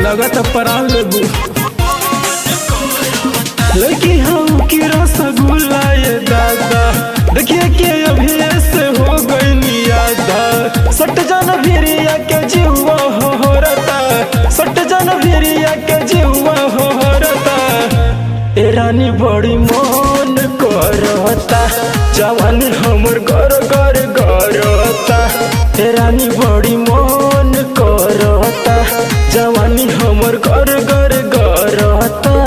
लगत परान लेबू। लड़की हम की रसगुल्ला ये दादा, देखिए के अभी से हो गई यादा। सट जन भिरिया के जीवा हो रता, सट जन भिरिया के जीवा हो रता। ए रानी बड़ी मन करता, जवानी हमर घर घर करता। ए रानी बड़ी मन करता, जवानी हमर घर घर करता।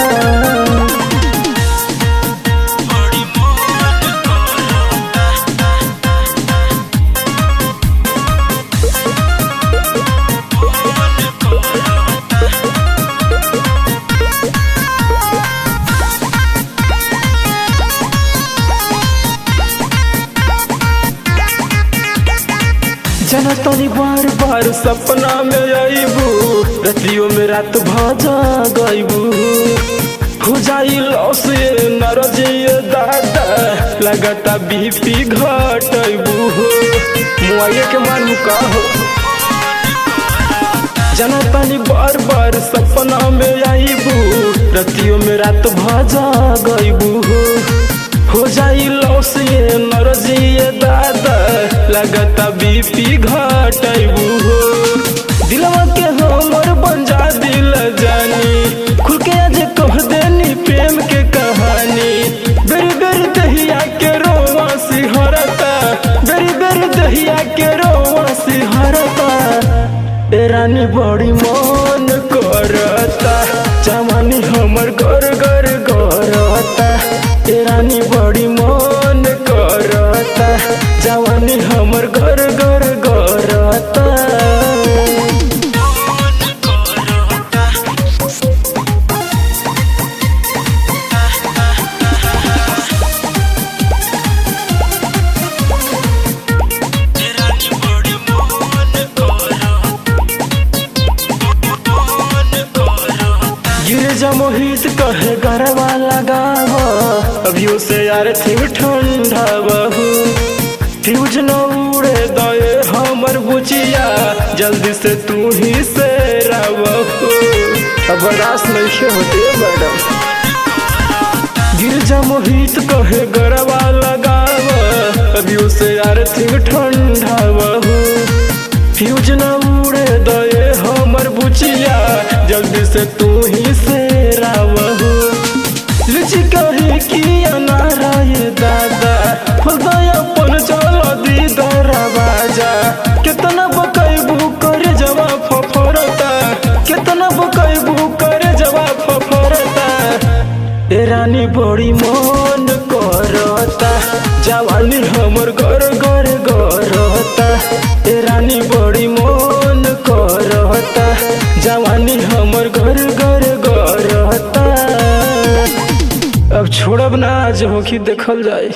जना तनी बार बार सपना में आईबू, रतियों में रात भाजा गायबू। हो जाई लॉस ये नरजिए दादा, लगता बीपी घटैबू। मुआये के मान मुका हो। जना तनी बार बार सपना में आईबू, रतियों में रात भाजा गायबू। हो जाई लॉस ये नरजिए दादा, लगता बीपी घटैबू। दिलवा के हमर बन जा दिल जानी, खुल के आज कह देनी प्रेम के कहानी। बेरी बेरी दहिया के रोवा सिहरता, बेरी बेरी दहिया के रोवा सिहरता। ए रानी बड़ी मन करता, जवानी हमर घर घर करता। ए रानी बड़ी मन करता, जवानी हमर घर घर करता। गिरजा मोहित कहे गरबा लगाव, अभियो से यार थी ठंडा बहू। फ्यूज न उड़े दए हमर बुचिया, जल्दी से तू ही से रबहू। अब रास नहीं होते मैडम। गिरजा मोहित कहे गरबा लगाव, अभियो से यार थी ठंडा बहू। फ्यूज न उड़े दए हमर बुचिया, जल्दी से तू ही से रबहू। लिची कहे कि अनारा ये दादा, फल दया पन चलो दी दरवाजा। कितना बकैबू करे जवा फफरता, कितना बकैबू करे जवा फफरता। ए रानी बड़ी मन करता, जवानी हमर घर घर करता। ए रानी बड़ी मन करता, जवानी हमर घर घर करता। अब छोड़ब ना, आज होखी देखल जाए।